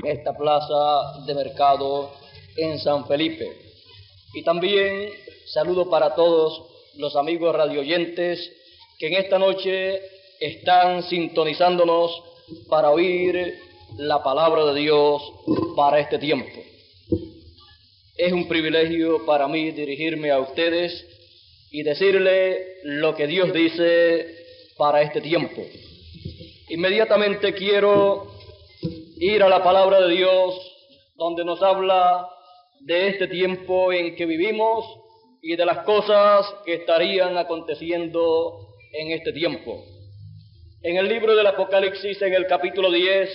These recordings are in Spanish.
esta plaza de mercado en San Felipe. Y también saludo para todos los amigos radioyentes que en esta noche están sintonizándonos para oír la palabra de Dios para este tiempo. Es un privilegio para mí dirigirme a ustedes y decirle lo que Dios dice para este tiempo. Inmediatamente quiero ir a la palabra de Dios, donde nos habla de este tiempo en que vivimos y de las cosas que estarían aconteciendo en este tiempo. En el libro del Apocalipsis, en el capítulo 10,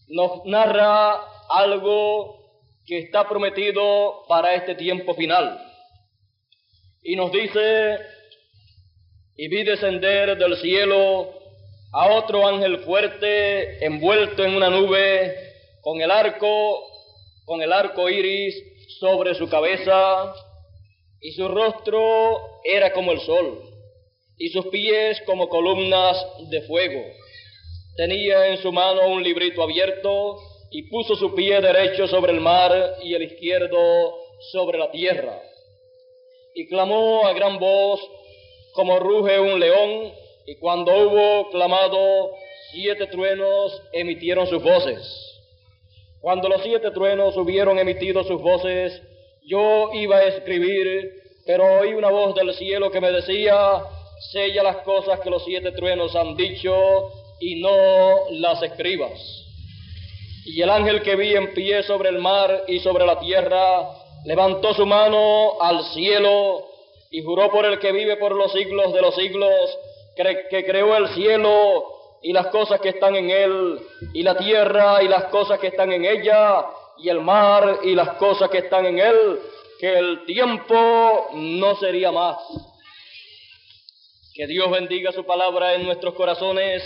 nos narra algo que está prometido para este tiempo final. Y nos dice: y vi descender del cielo a otro ángel fuerte, envuelto en una nube, con el arco iris sobre su cabeza, y su rostro era como el sol, y sus pies como columnas de fuego. Tenía en su mano un librito abierto, y puso su pie derecho sobre el mar y el izquierdo sobre la tierra. Y clamó a gran voz, como ruge un león, y cuando hubo clamado, 7 truenos emitieron sus voces. Cuando los 7 truenos hubieron emitido sus voces, yo iba a escribir, pero oí una voz del cielo que me decía: sella las cosas que los 7 truenos han dicho, y no las escribas. Y el ángel que vi en pie sobre el mar y sobre la tierra levantó su mano al cielo y juró por el que vive por los siglos de los siglos, que creó el cielo y las cosas que están en él, y la tierra y las cosas que están en ella, y el mar y las cosas que están en él, que el tiempo no sería más. Que Dios bendiga su palabra en nuestros corazones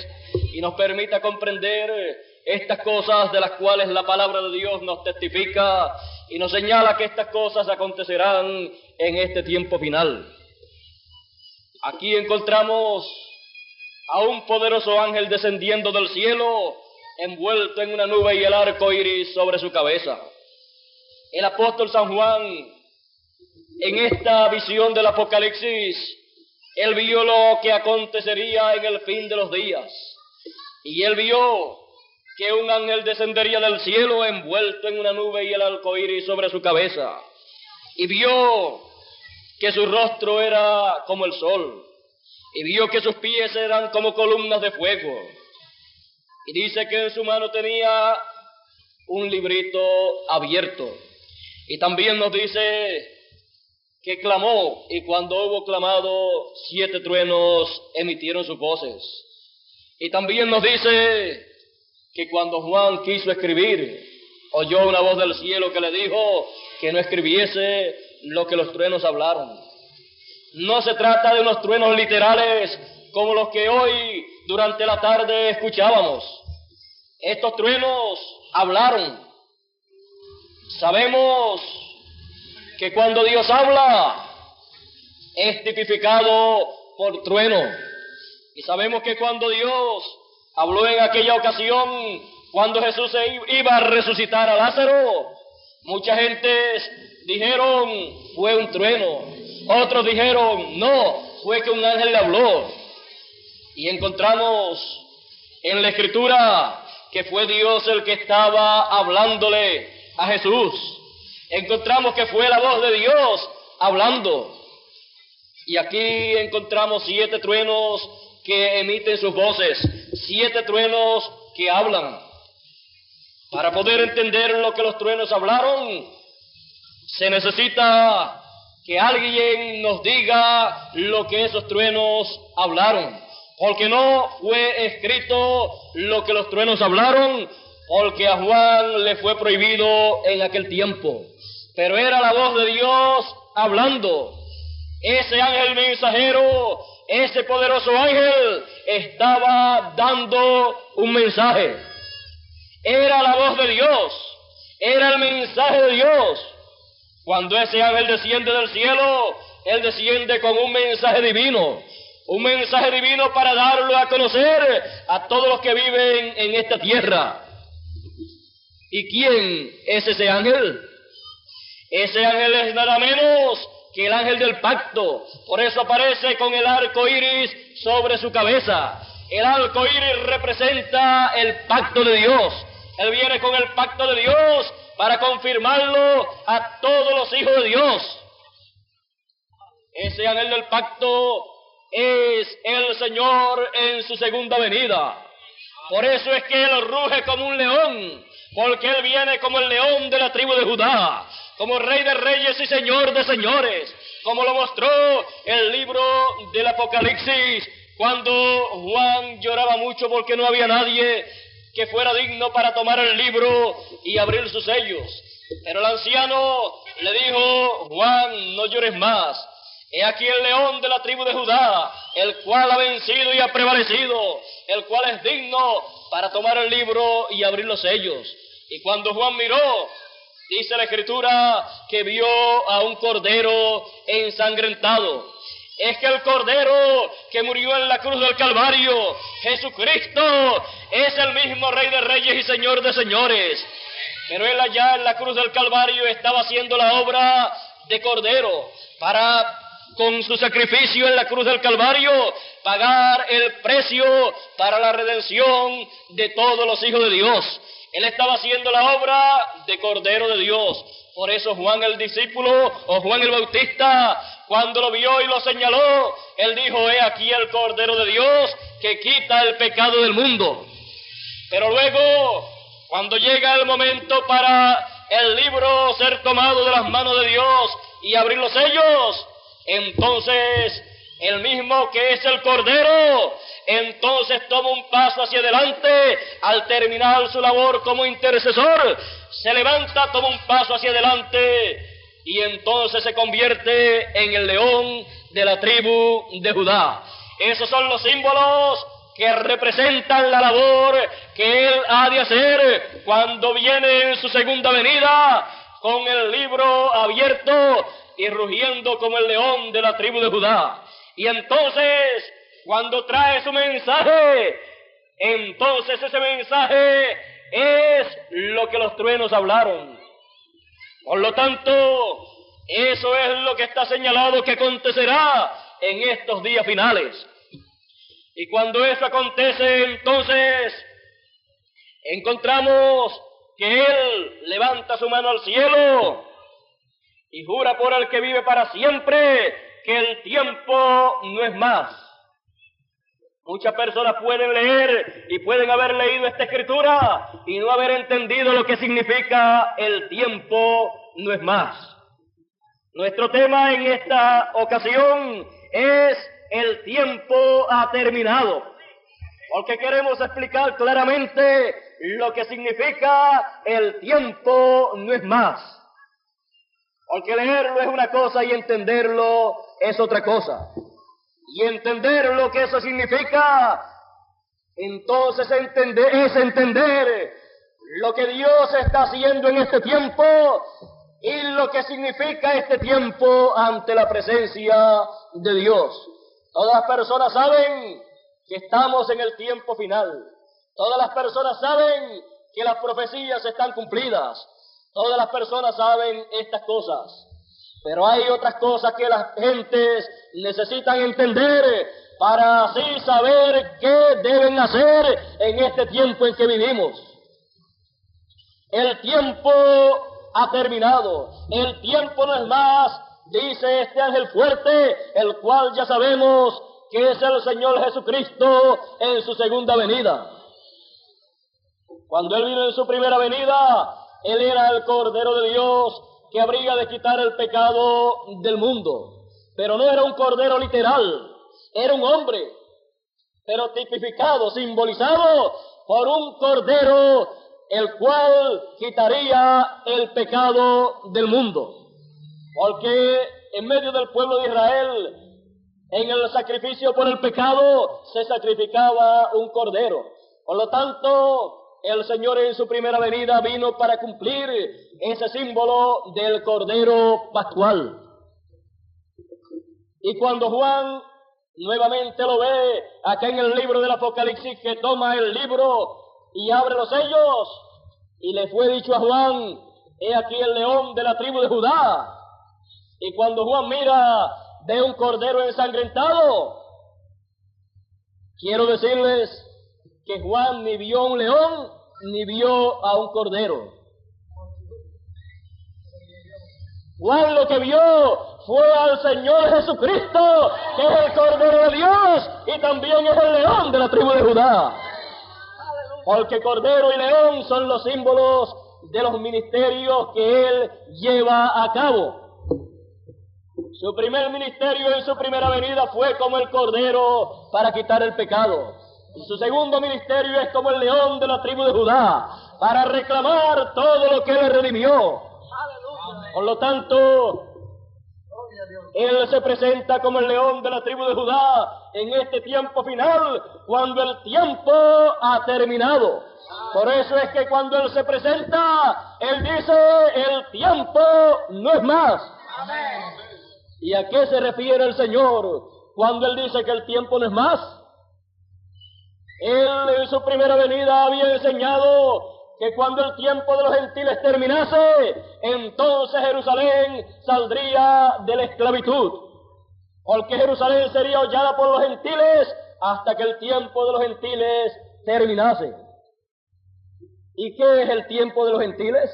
y nos permita comprender estas cosas de las cuales la palabra de Dios nos testifica y nos señala que estas cosas acontecerán en este tiempo final. Aquí encontramos a un poderoso ángel descendiendo del cielo, envuelto en una nube y el arco iris sobre su cabeza. El apóstol San Juan, en esta visión del Apocalipsis, él vio lo que acontecería en el fin de los días. Y él vio que un ángel descendería del cielo envuelto en una nube y el arco iris sobre su cabeza. Y vio que su rostro era como el sol. Y vio que sus pies eran como columnas de fuego. Y dice que en su mano tenía un librito abierto. Y también nos dice que clamó, y cuando hubo clamado, 7 truenos emitieron sus voces. Y también nos dice que cuando Juan quiso escribir, oyó una voz del cielo que le dijo que no escribiese lo que los truenos hablaron. No se trata de unos truenos literales como los que hoy durante la tarde escuchábamos. Estos truenos hablaron. Sabemos que cuando Dios habla es tipificado por trueno. Y sabemos que cuando Dios habló en aquella ocasión, cuando Jesús iba a resucitar a Lázaro, mucha gente dijeron fue un trueno. Otros dijeron no, fue que un ángel le habló. Y encontramos en la Escritura que fue Dios el que estaba hablándole a Jesús. Encontramos que fue la voz de Dios hablando. Y aquí encontramos 7 truenos que emiten sus voces, 7 truenos que hablan. Para poder entender lo que los truenos hablaron, se necesita que alguien nos diga lo que esos truenos hablaron. Porque no fue escrito lo que los truenos hablaron, porque a Juan le fue prohibido en aquel tiempo. Pero era la voz de Dios hablando. Ese ángel mensajero, ese poderoso ángel, estaba dando un mensaje. Era la voz de Dios, era el mensaje de Dios. Cuando ese ángel desciende del cielo, él desciende con un mensaje divino para darlo a conocer a todos los que viven en esta tierra. ¿Y quién es ese ángel? Ese ángel es nada menos que el ángel del pacto. Por eso aparece con el arco iris sobre su cabeza. El arco iris representa el pacto de Dios. Él viene con el pacto de Dios para confirmarlo a todos los hijos de Dios. Ese ángel del pacto es el Señor en su segunda venida. Por eso es que Él ruge como un león, porque Él viene como el león de la tribu de Judá, como Rey de reyes y Señor de señores, como lo mostró el libro del Apocalipsis, cuando Juan lloraba mucho porque no había nadie que fuera digno para tomar el libro y abrir sus sellos. Pero el anciano le dijo: Juan, no llores más. He aquí el león de la tribu de Judá, el cual ha vencido y ha prevalecido, el cual es digno para tomar el libro y abrir los sellos. Y cuando Juan miró, dice la Escritura que vio a un cordero ensangrentado. Es que el cordero que murió en la cruz del Calvario, Jesucristo, es el mismo Rey de reyes y Señor de señores. Pero Él allá en la cruz del Calvario estaba haciendo la obra de cordero para, con su sacrificio en la cruz del Calvario, pagar el precio para la redención de todos los hijos de Dios. Él estaba haciendo la obra de Cordero de Dios. Por eso Juan el discípulo, o Juan el Bautista, cuando lo vio y lo señaló, él dijo: he aquí el Cordero de Dios que quita el pecado del mundo. Pero luego, cuando llega el momento para el libro ser tomado de las manos de Dios y abrir los sellos, entonces el mismo que es el Cordero, entonces toma un paso hacia adelante al terminar su labor como intercesor. Se levanta, toma un paso hacia adelante y entonces se convierte en el león de la tribu de Judá. Esos son los símbolos que representan la labor que Él ha de hacer cuando viene en su segunda venida con el libro abierto y rugiendo como el león de la tribu de Judá. Y entonces, cuando trae su mensaje, entonces ese mensaje es lo que los truenos hablaron. Por lo tanto, eso es lo que está señalado que acontecerá en estos días finales. Y cuando eso acontece, entonces encontramos que Él levanta su mano al cielo y jura por el que vive para siempre que el tiempo no es más. Muchas personas pueden leer y pueden haber leído esta escritura y no haber entendido lo que significa el tiempo no es más. Nuestro tema en esta ocasión es el tiempo ha terminado, porque queremos explicar claramente lo que significa el tiempo no es más. Porque leerlo es una cosa y entenderlo es otra cosa. Y entender lo que eso significa, entonces es entender lo que Dios está haciendo en este tiempo y lo que significa este tiempo ante la presencia de Dios. Todas las personas saben que estamos en el tiempo final. Todas las personas saben que las profecías están cumplidas. Todas las personas saben estas cosas. Pero hay otras cosas que las gentes necesitan entender para así saber qué deben hacer en este tiempo en que vivimos. El tiempo ha terminado. El tiempo no es más, dice este ángel fuerte, el cual ya sabemos que es el Señor Jesucristo en su segunda venida. Cuando Él vino en su primera venida, Él era el Cordero de Dios que habría de quitar el pecado del mundo. Pero no era un cordero literal, era un hombre, pero tipificado, simbolizado por un cordero, el cual quitaría el pecado del mundo. Porque en medio del pueblo de Israel, en el sacrificio por el pecado, se sacrificaba un cordero. Por lo tanto, el Señor en su primera venida vino para cumplir ese símbolo del Cordero Pascual. Y cuando Juan nuevamente lo ve acá en el libro del Apocalipsis, que toma el libro y abre los sellos, Y le fue dicho a Juan: he aquí el león de la tribu de Judá. Y cuando Juan mira, ve un cordero ensangrentado. Quiero decirles que Juan ni vio un león, ni vio a un cordero. Juan lo que vio fue al Señor Jesucristo, que es el Cordero de Dios, y también es el león de la tribu de Judá. Porque cordero y león son los símbolos de los ministerios que Él lleva a cabo. Su primer ministerio en su primera venida fue como el cordero para quitar el pecado. Su segundo ministerio es como el león de la tribu de Judá, para reclamar todo lo que Él redimió. Por lo tanto, Él se presenta como el león de la tribu de Judá en este tiempo final, cuando el tiempo ha terminado. Por eso es que cuando Él se presenta, Él dice: el tiempo no es más. ¿Y a qué se refiere el Señor cuando Él dice que el tiempo no es más? Él en su primera venida había enseñado que cuando el tiempo de los gentiles terminase, entonces Jerusalén saldría de la esclavitud, porque Jerusalén sería hollada por los gentiles hasta que el tiempo de los gentiles terminase. ¿Y qué es el tiempo de los gentiles?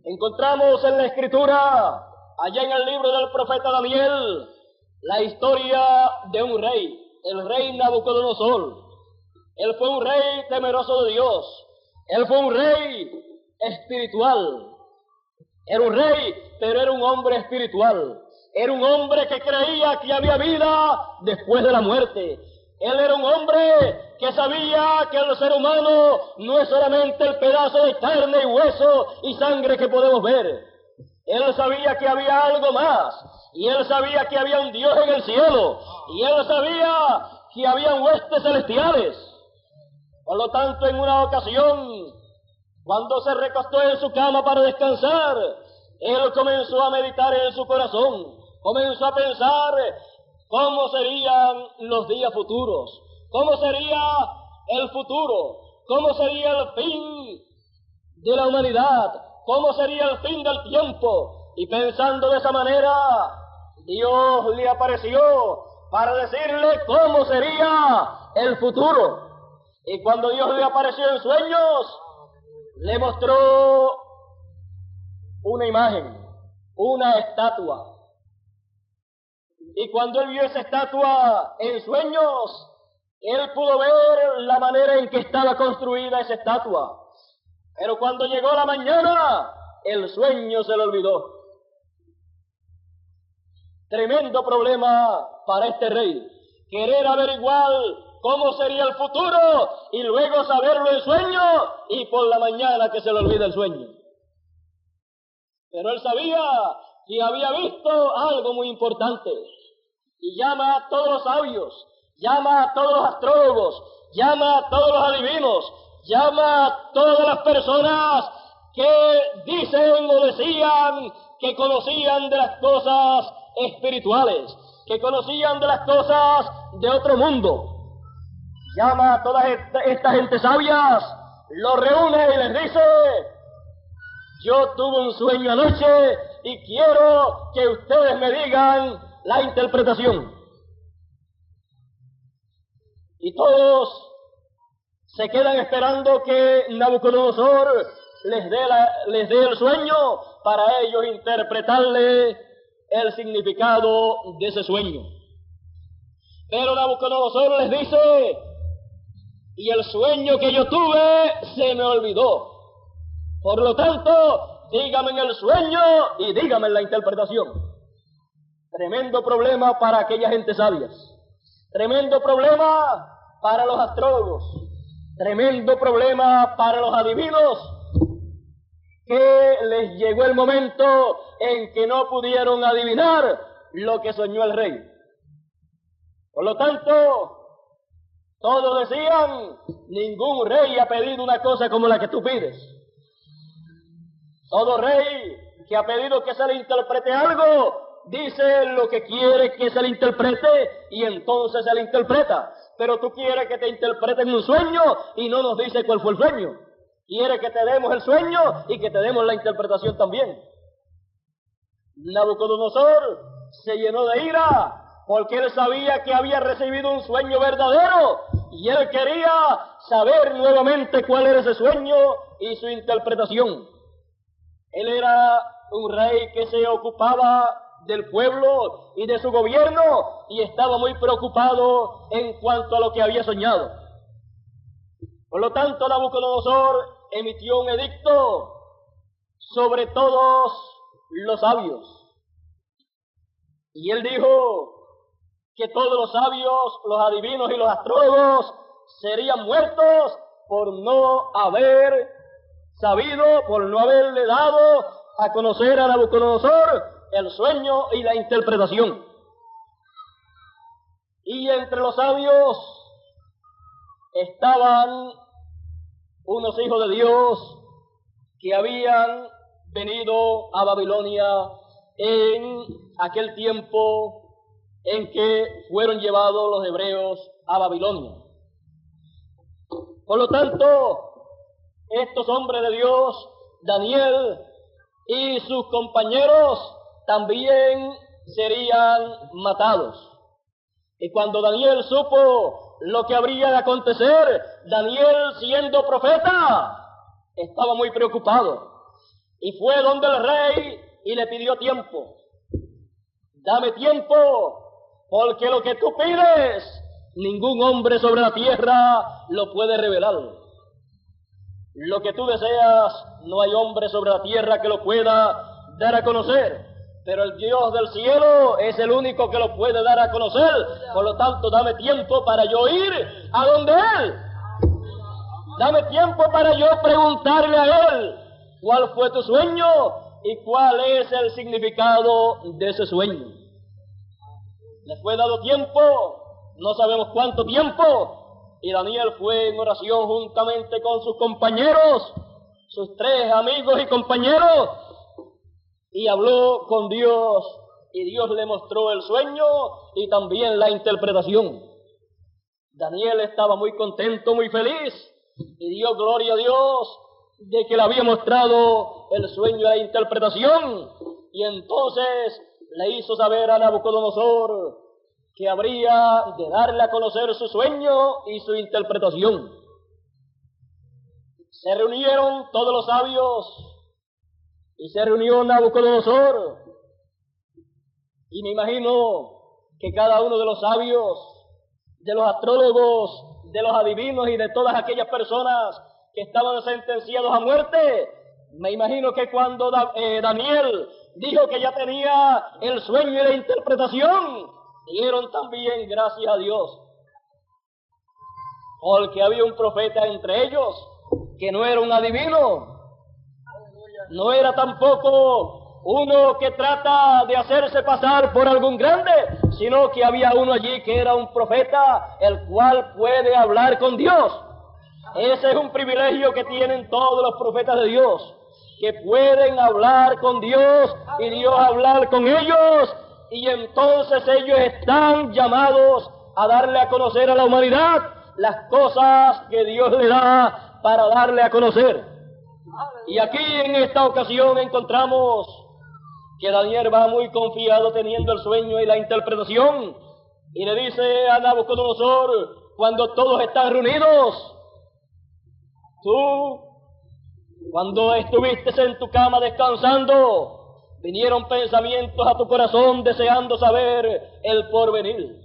Encontramos en la Escritura, allá en el libro del profeta Daniel, la historia de un rey, el rey Nabucodonosor. Él fue un rey temeroso de Dios. Él fue un rey espiritual. Era un rey, pero era un hombre espiritual. Era un hombre que creía que había vida después de la muerte. Él era un hombre que sabía que el ser humano no es solamente el pedazo de carne y hueso y sangre que podemos ver. Él sabía que había algo más. Y él sabía que había un Dios en el cielo. Y él sabía que había huestes celestiales. Por lo tanto, en una ocasión, cuando se recostó en su cama para descansar, él comenzó a meditar en su corazón, comenzó a pensar cómo serían los días futuros, cómo sería el futuro, cómo sería el fin de la humanidad, cómo sería el fin del tiempo. Y pensando de esa manera, Dios le apareció para decirle cómo sería el futuro. Y cuando Dios le apareció en sueños, le mostró una imagen, una estatua. Y cuando él vio esa estatua en sueños, él pudo ver la manera en que estaba construida esa estatua. Pero cuando llegó la mañana, el sueño se le olvidó. Tremendo problema para este rey, querer averiguar cómo sería el futuro y luego saberlo en sueño, y por la mañana que se le olvida el sueño. Pero él sabía que había visto algo muy importante, y llama a todos los sabios, llama a todos los astrólogos, llama a todos los adivinos, llama a todas las personas que dicen o decían que conocían de las cosas espirituales, que conocían de las cosas de otro mundo. Llama a toda esta gente sabias, los reúne y les dice: yo tuve un sueño anoche y quiero que ustedes me digan la interpretación. Y todos se quedan esperando que Nabucodonosor les dé el sueño para ellos interpretarle el significado de ese sueño. Pero Nabucodonosor les dice: y el sueño que yo tuve se me olvidó. Por lo tanto, dígame en el sueño y dígame en la interpretación. Tremendo problema para aquella gente sabia. Tremendo problema para los astrólogos. Tremendo problema para los adivinos, que les llegó el momento en que no pudieron adivinar lo que soñó el rey. Por lo tanto, todos decían: ningún rey ha pedido una cosa como la que tú pides. Todo rey que ha pedido que se le interprete algo, dice lo que quiere que se le interprete y entonces se le interpreta. Pero tú quieres que te interpreten un sueño y no nos dice cuál fue el sueño. quiere que te demos el sueño y que te demos la interpretación también. Nabucodonosor se llenó de ira porque él sabía que había recibido un sueño verdadero y él quería saber nuevamente cuál era ese sueño y su interpretación. Él era un rey que se ocupaba del pueblo y de su gobierno y estaba muy preocupado en cuanto a lo que había soñado. Por lo tanto, Nabucodonosor emitió un edicto sobre todos los sabios. Y él dijo que todos los sabios, los adivinos y los astrólogos serían muertos por no haber sabido, por no haberle dado a conocer a Nabucodonosor el sueño y la interpretación. Y entre los sabios estaban unos hijos de Dios que habían venido a Babilonia en aquel tiempo en que fueron llevados los hebreos a Babilonia. Por lo tanto, estos hombres de Dios, Daniel y sus compañeros, también serían matados. Y cuando Daniel supo lo que habría de acontecer, Daniel, siendo profeta, estaba muy preocupado. Y fue donde el rey y le pidió tiempo. Dame tiempo, porque lo que tú pides, ningún hombre sobre la tierra lo puede revelar. Lo que tú deseas, no hay hombre sobre la tierra que lo pueda dar a conocer. Pero el Dios del cielo es el único que lo puede dar a conocer. Por lo tanto, dame tiempo para yo ir a donde Él. Dame tiempo para yo preguntarle a Él cuál fue tu sueño y cuál es el significado de ese sueño. Le fue dado tiempo, no sabemos cuánto tiempo, y Daniel fue en oración juntamente con sus compañeros, sus 3 amigos y compañeros, y habló con Dios, y Dios le mostró el sueño y también la interpretación. Daniel estaba muy contento, muy feliz, y dio gloria a Dios de que le había mostrado el sueño y la interpretación, y entonces le hizo saber a Nabucodonosor que habría de darle a conocer su sueño y su interpretación. Se reunieron todos los sabios y se reunió Nabucodonosor, y me imagino que cada uno de los sabios, de los astrólogos, de los adivinos y de todas aquellas personas que estaban sentenciados a muerte, me imagino que cuando Daniel dijo que ya tenía el sueño y la interpretación, dieron también gracias a Dios, porque había un profeta entre ellos que no era un adivino, no era tampoco uno que trata de hacerse pasar por algún grande, sino que había uno allí que era un profeta, el cual puede hablar con Dios. Ese es un privilegio que tienen todos los profetas de Dios, que pueden hablar con Dios y Dios hablar con ellos, y entonces ellos están llamados a darle a conocer a la humanidad las cosas que Dios le da para darle a conocer. Y aquí en esta ocasión encontramos que Daniel va muy confiado teniendo el sueño y la interpretación, y le dice a Nabucodonosor, cuando todos están reunidos, tú, cuando estuviste en tu cama descansando, vinieron pensamientos a tu corazón deseando saber el porvenir.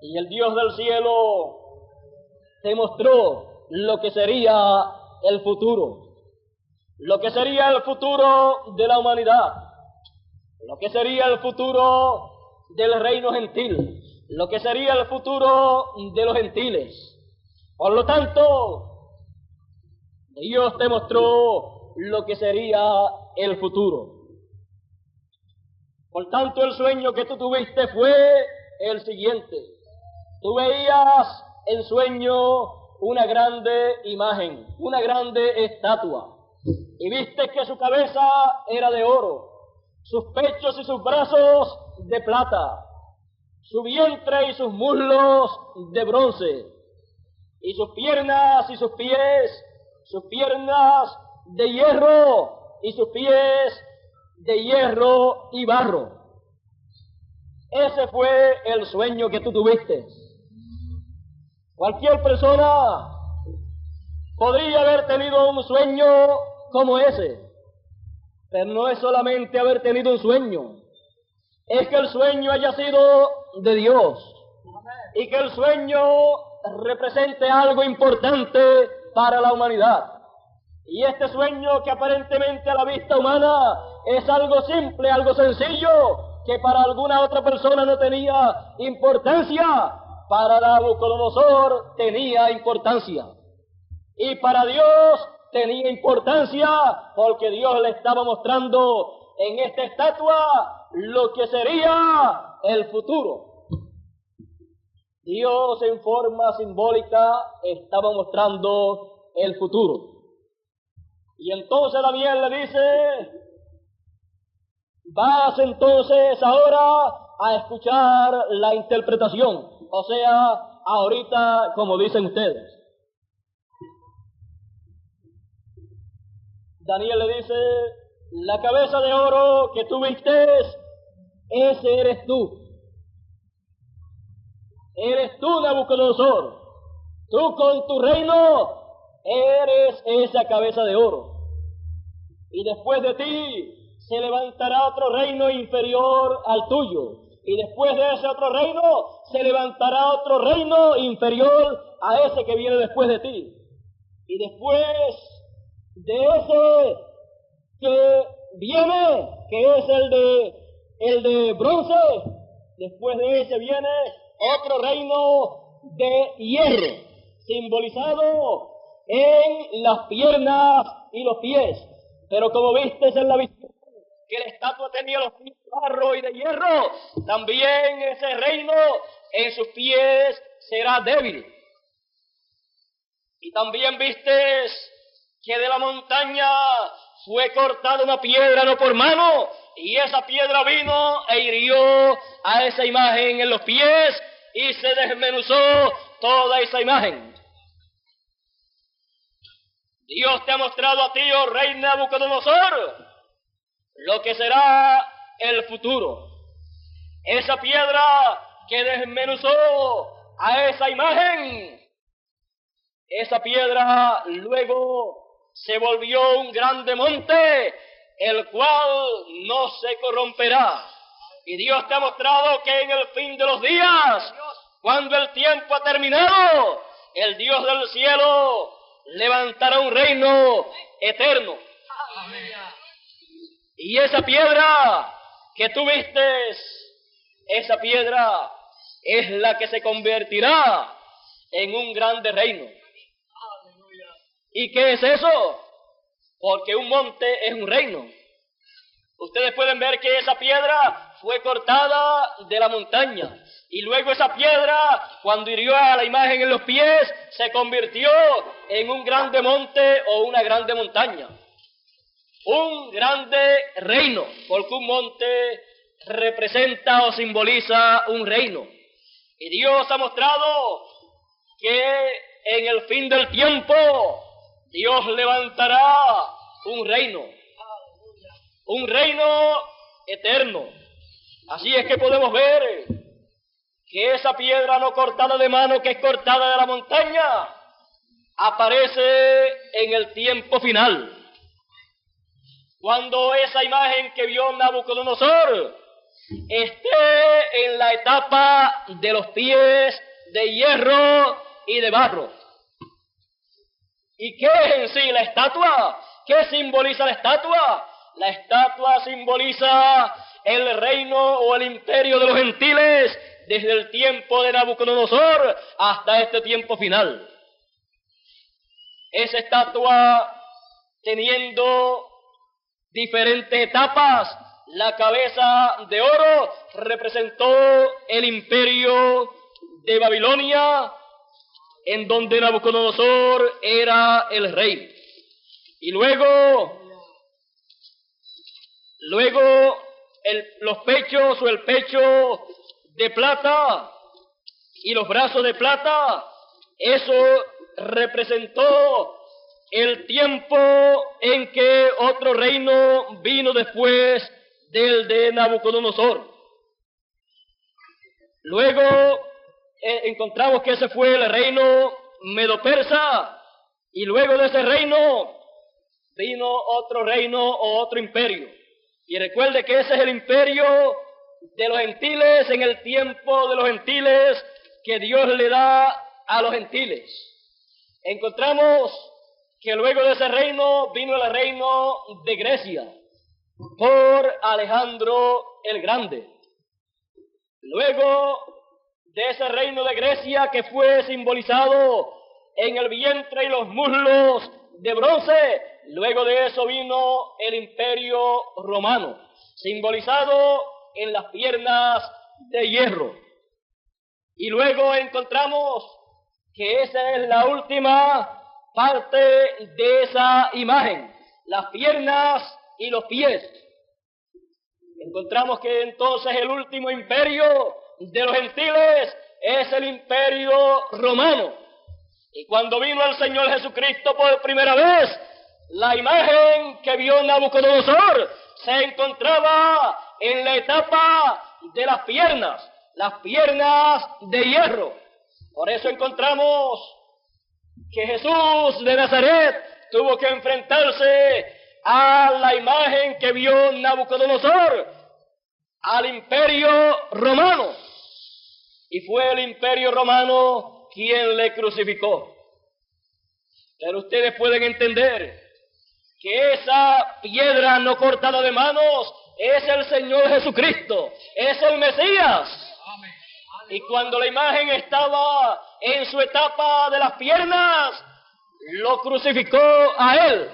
Y el Dios del cielo te mostró lo que sería el futuro. Lo que sería el futuro de la humanidad. Lo que sería el futuro del reino gentil. Lo que sería el futuro de los gentiles. Por lo tanto, Dios te mostró lo que sería el futuro. Por tanto, el sueño que tú tuviste fue el siguiente. Tú veías en sueño una grande imagen, una grande estatua, y viste que su cabeza era de oro, sus pechos y sus brazos de plata, su vientre y sus muslos de bronce, y sus piernas y sus pies sus piernas de hierro y sus pies de hierro y barro. Ese fue el sueño que tú tuviste. Cualquier persona podría haber tenido un sueño como ese, pero no es solamente haber tenido un sueño, es que el sueño haya sido de Dios y que el sueño represente algo importante para la humanidad. Y este sueño, que aparentemente a la vista humana es algo simple, algo sencillo, que para alguna otra persona no tenía importancia, para Nabucodonosor tenía importancia. Y para Dios tenía importancia, porque Dios le estaba mostrando en esta estatua lo que sería el futuro. Dios en forma simbólica estaba mostrando el futuro. Y entonces Daniel le dice: vas entonces ahora a escuchar la interpretación, o sea, ahorita, como dicen ustedes. Daniel le dice: la cabeza de oro que tú viste, ese eres tú. Eres tú, Nabucodonosor. Tú con tu reino eres esa cabeza de oro. Y después de ti se levantará otro reino inferior al tuyo. Y después de ese otro reino se levantará otro reino inferior a ese que viene después de ti. Y después de ese que viene, que es el de bronce, después de ese viene otro reino de hierro, simbolizado en las piernas y los pies. Pero como viste en la visión que la estatua tenía los pies de barro y de hierro, también ese reino en sus pies será débil. Y también viste que de la montaña fue cortada una piedra no por mano, y esa piedra vino e hirió a esa imagen en los pies y se desmenuzó toda esa imagen. Dios te ha mostrado a ti, oh rey Nabucodonosor, lo que será el futuro. Esa piedra que desmenuzó a esa imagen, esa piedra luego se volvió un grande monte, el cual no se corromperá. Y Dios te ha mostrado que en el fin de los días, cuando el tiempo ha terminado, el Dios del cielo levantará un reino eterno. Y esa piedra que tú vistes, esa piedra es la que se convertirá en un grande reino. ¿Y qué es eso? Porque un monte es un reino. Ustedes pueden ver que esa piedra fue cortada de la montaña. Y luego esa piedra, cuando hirió a la imagen en los pies, se convirtió en un grande monte o una grande montaña. Un grande reino, porque un monte representa o simboliza un reino. Y Dios ha mostrado que en el fin del tiempo Dios levantará un reino eterno. Así es que podemos ver que esa piedra no cortada de mano, que es cortada de la montaña, aparece en el tiempo final. Cuando esa imagen que vio Nabucodonosor esté en la etapa de los pies de hierro y de barro. ¿Y qué es en sí la estatua? ¿Qué simboliza la estatua? La estatua simboliza el reino o el imperio de los gentiles desde el tiempo de Nabucodonosor hasta este tiempo final. Esa estatua, teniendo diferentes etapas, la cabeza de oro representó el imperio de Babilonia, en donde Nabucodonosor era el rey. Y luego los pechos o el pecho de plata y los brazos de plata, eso representó el tiempo en que otro reino vino después del de Nabucodonosor. Luego encontramos que ese fue el reino medo-persa, y luego de ese reino vino otro reino o otro imperio. Y recuerde que ese es el imperio de los gentiles en el tiempo de los gentiles que Dios le da a los gentiles. Encontramos que luego de ese reino vino el reino de Grecia por Alejandro el Grande. Luego de ese reino de Grecia, que fue simbolizado en el vientre y los muslos de bronce, luego de eso vino el imperio romano, simbolizado en las piernas de hierro. Y luego encontramos que esa es la última parte de esa imagen, las piernas y los pies. Encontramos que entonces el último imperio de los gentiles es el imperio romano. Y cuando vino el Señor Jesucristo por primera vez, la imagen que vio Nabucodonosor se encontraba en la etapa de las piernas de hierro. Por eso encontramos que Jesús de Nazaret tuvo que enfrentarse a la imagen que vio Nabucodonosor, al imperio romano. Y fue el imperio romano quien le crucificó. Pero ustedes pueden entender que esa piedra no cortada de manos es el Señor Jesucristo, es el Mesías. Y cuando la imagen estaba en su etapa de las piernas, lo crucificó a él.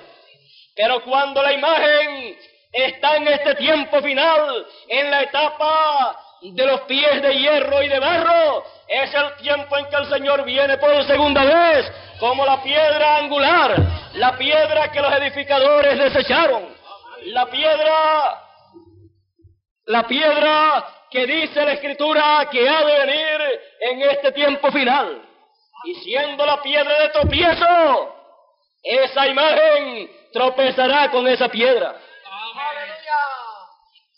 Pero cuando la imagen está en este tiempo final, en la etapa de los pies de hierro y de barro, es el tiempo en que el Señor viene por segunda vez como la piedra angular, la piedra que los edificadores desecharon, la piedra que dice la Escritura que ha de venir en este tiempo final. Y siendo la piedra de tropiezo, esa imagen tropezará con esa piedra.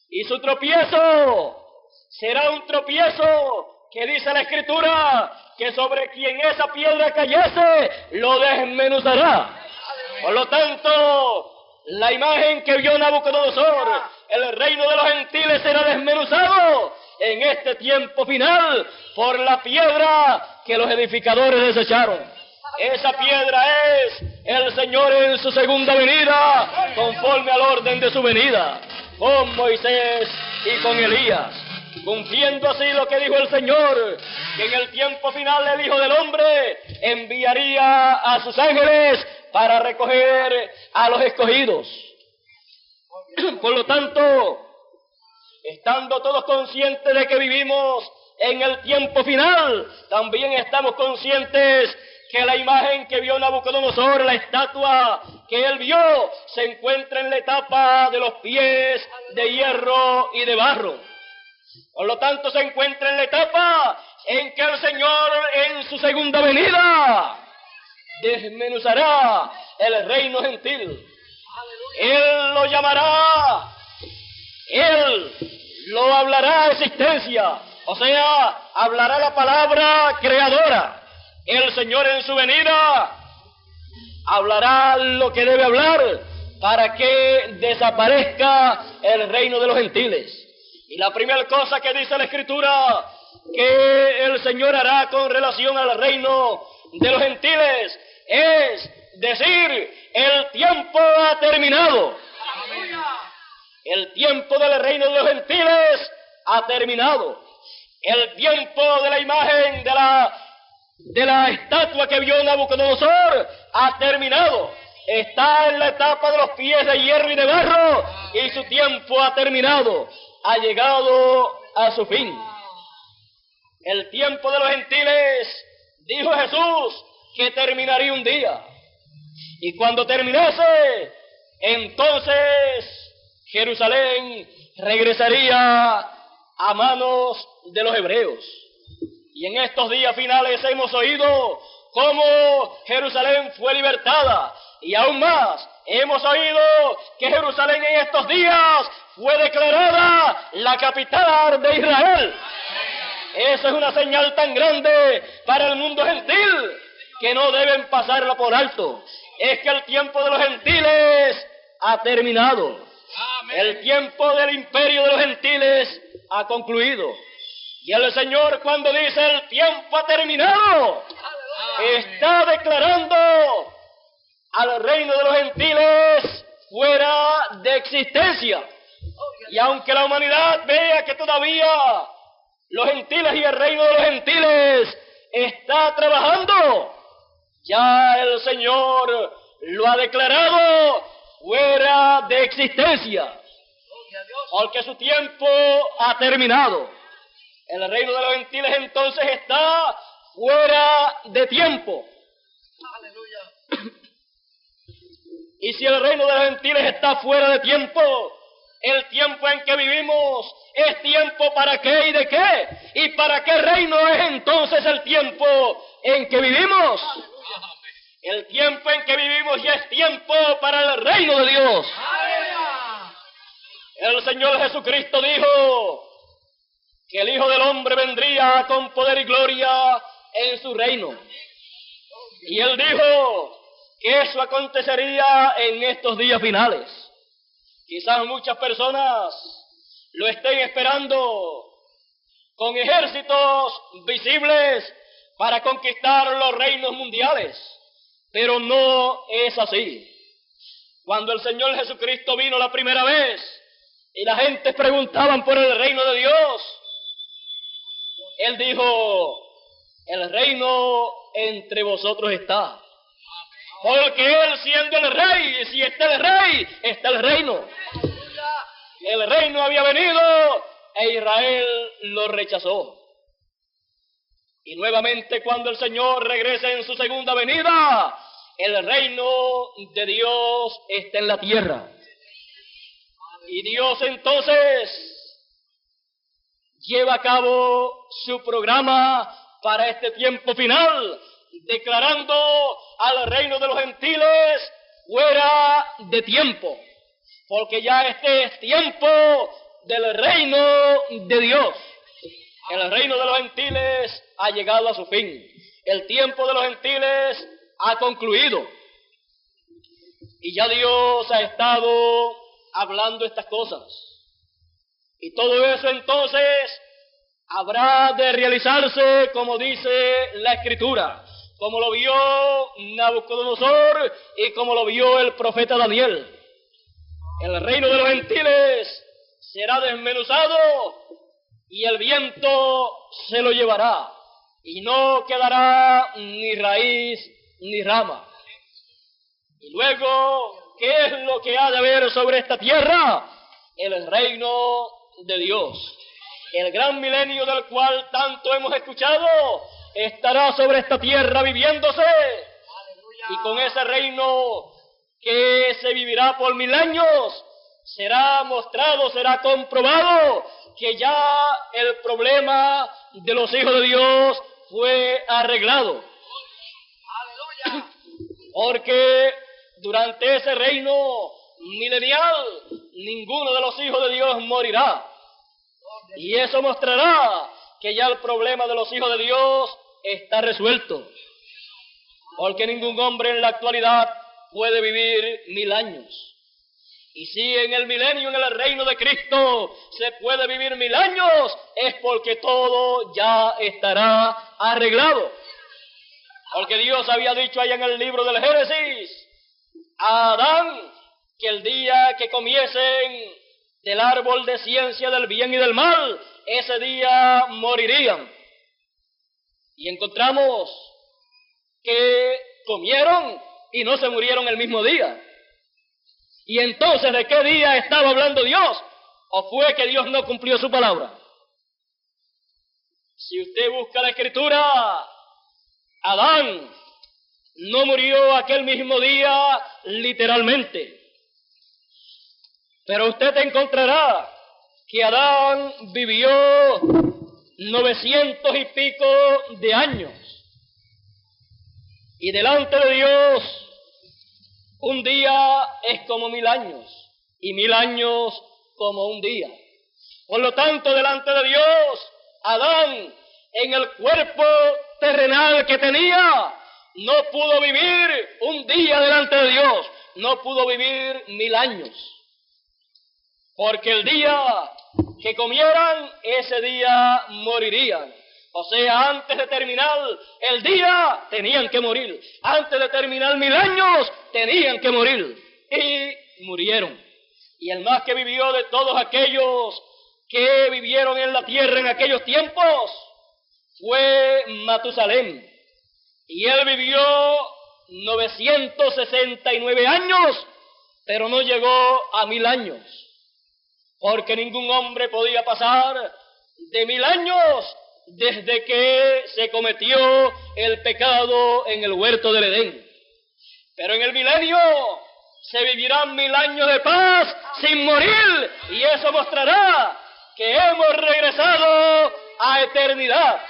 Y su tropiezo será un tropiezo que dice la Escritura que sobre quien esa piedra cayese lo desmenuzará. Por lo tanto, la imagen que vio Nabucodonosor, el reino de los gentiles, será desmenuzado en este tiempo final por la piedra que los edificadores desecharon. Esa piedra es el Señor en su segunda venida, conforme al orden de su venida, con Moisés y con Elías, cumpliendo así lo que dijo el Señor, que en el tiempo final el Hijo del Hombre enviaría a sus ángeles para recoger a los escogidos. Por lo tanto, estando todos conscientes de que vivimos en el tiempo final, también estamos conscientes que la imagen que vio Nabucodonosor, la estatua que él vio, se encuentra en la etapa de los pies de hierro y de barro. Por lo tanto, se encuentra en la etapa en que el Señor en su segunda venida desmenuzará el reino gentil. Él lo llamará, Él lo hablará a existencia, o sea, hablará la palabra creadora. El Señor en su venida hablará lo que debe hablar para que desaparezca el reino de los gentiles. Y la primera cosa que dice la Escritura que el Señor hará con relación al reino de los gentiles es decir, el tiempo ha terminado. El tiempo del reino de los gentiles ha terminado. El tiempo de la imagen de la estatua que vio Nabucodonosor ha terminado. Está en la etapa de los pies de hierro y de barro y su tiempo ha terminado. Ha llegado a su fin. El tiempo de los gentiles, dijo Jesús, que terminaría un día. Y cuando terminase, entonces Jerusalén regresaría a manos de los hebreos. Y en estos días finales hemos oído cómo Jerusalén fue libertada Y aún más, hemos oído que Jerusalén en estos días fue declarada la capital de Israel. Esa es una señal tan grande para el mundo gentil que no deben pasarla por alto. Es que el tiempo de los gentiles ha terminado. El tiempo del imperio de los gentiles ha concluido. Y el Señor, cuando dice el tiempo ha terminado, está declarando al reino de los gentiles fuera de existencia. Y aunque la humanidad vea que todavía los gentiles y el reino de los gentiles está trabajando, ya el Señor lo ha declarado fuera de existencia, porque su tiempo ha terminado. El reino de los gentiles entonces está fuera de tiempo. Y si el reino de los gentiles está fuera de tiempo, el tiempo en que vivimos es tiempo para qué y de qué. ¿Y para qué reino es entonces el tiempo en que vivimos? El tiempo en que vivimos ya es tiempo para el reino de Dios. El Señor Jesucristo dijo que el Hijo del Hombre vendría con poder y gloria en su reino. Y Él dijo que eso acontecería en estos días finales. Quizás muchas personas lo estén esperando con ejércitos visibles para conquistar los reinos mundiales, pero no es así. Cuando el Señor Jesucristo vino la primera vez y la gente preguntaban por el reino de Dios, Él dijo: el reino entre vosotros está. Porque Él, siendo el rey, si está el rey, está el reino. El reino había venido e Israel lo rechazó. Y nuevamente, cuando el Señor regrese en su segunda venida, el reino de Dios está en la tierra. Y Dios entonces lleva a cabo su programa para este tiempo final, declarando al reino de los gentiles fuera de tiempo, porque ya este es tiempo del reino de Dios. El reino de los gentiles ha llegado a su fin. El tiempo de los gentiles ha concluido. Y ya Dios ha estado hablando estas cosas. Y todo eso entonces habrá de realizarse como dice la Escritura, como lo vio Nabucodonosor y como lo vio el profeta Daniel. El reino de los gentiles será desmenuzado y el viento se lo llevará, y no quedará ni raíz ni rama. Y luego, ¿qué es lo que ha de haber sobre esta tierra? El reino de Dios. El gran milenio del cual tanto hemos escuchado estará sobre esta tierra viviéndose. Y con ese reino que se vivirá por 1000 años, será mostrado, será comprobado que ya el problema de los hijos de Dios fue arreglado. Porque durante ese reino milenial, ninguno de los hijos de Dios morirá. Y eso mostrará que ya el problema de los hijos de Dios está resuelto. Porque ningún hombre en la actualidad puede vivir 1000 años. Y si en el milenio, en el reino de Cristo, se puede vivir 1000 años, es porque todo ya estará arreglado. Porque Dios había dicho allá en el libro del Génesis a Adán que el día que comiesen del árbol de ciencia del bien y del mal, ese día morirían. Y encontramos que comieron y no se murieron el mismo día. Y entonces, ¿de qué día estaba hablando Dios? ¿O fue que Dios no cumplió su palabra? Si usted busca la Escritura, Adán no murió aquel mismo día literalmente. Pero usted encontrará que Adán vivió 900 y pico de años. Y delante de Dios Un día es como 1000 años, y 1000 años como un día. Por lo tanto, delante de Dios, Adán, en el cuerpo terrenal que tenía, no pudo vivir un día delante de Dios, no pudo vivir 1000 años. Porque el día que comieran, ese día morirían. O sea, antes de terminar el día, tenían que morir. Antes de terminar 1000 años, tenían que morir. Y murieron. Y el más que vivió de todos aquellos que vivieron en la tierra en aquellos tiempos fue Matusalén. Y él vivió 969 años, pero no llegó a 1000 años. Porque ningún hombre podía pasar de 1000 años desde que se cometió el pecado en el huerto del Edén. Pero en el milenio se vivirán 1000 años de paz sin morir, y eso mostrará que hemos regresado a eternidad,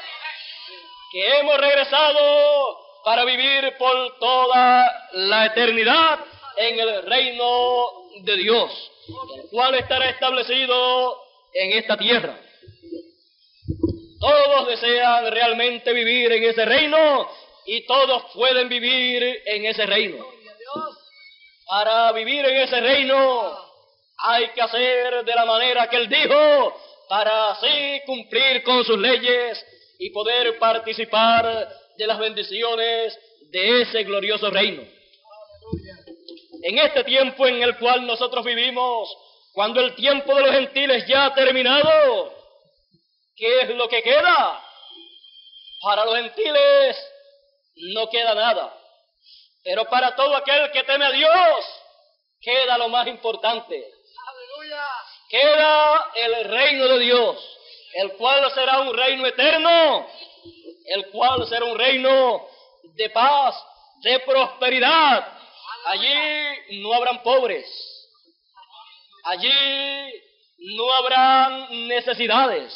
que hemos regresado para vivir por toda la eternidad en el reino de Dios, el cual estará establecido en esta tierra. Todos desean realmente vivir en ese reino y todos pueden vivir en ese reino. Para vivir en ese reino hay que hacer de la manera que Él dijo, para así cumplir con sus leyes y poder participar de las bendiciones de ese glorioso reino. En este tiempo en el cual nosotros vivimos, cuando el tiempo de los gentiles ya ha terminado, ¿qué es lo que queda? Para los gentiles no queda nada, pero para todo aquel que teme a Dios, queda lo más importante. ¡Aleluya! Queda el reino de Dios, el cual será un reino eterno, el cual será un reino de paz, de prosperidad. Allí no habrán pobres, allí no habrán necesidades.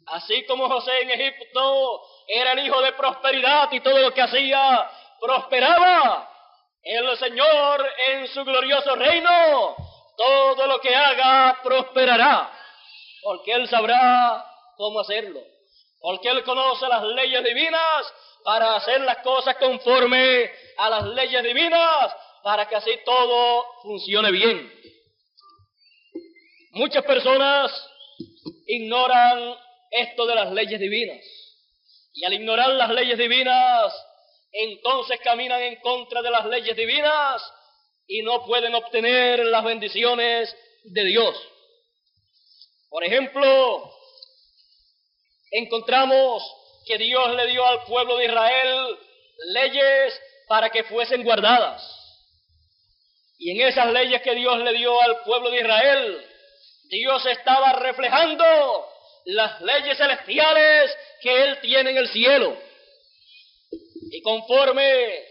Así como José en Egipto era el hijo de prosperidad y todo lo que hacía prosperaba, el Señor en su glorioso reino, todo lo que haga prosperará, porque Él sabrá cómo hacerlo, porque Él conoce las leyes divinas para hacer las cosas conforme a las leyes divinas, para que así todo funcione bien. Muchas personas ignoran esto de las leyes divinas, y al ignorar las leyes divinas, entonces caminan en contra de las leyes divinas y no pueden obtener las bendiciones de Dios. Por ejemplo, encontramos que Dios le dio al pueblo de Israel leyes para que fuesen guardadas. Y en esas leyes que Dios le dio al pueblo de Israel, Dios estaba reflejando las leyes celestiales que Él tiene en el cielo. Y conforme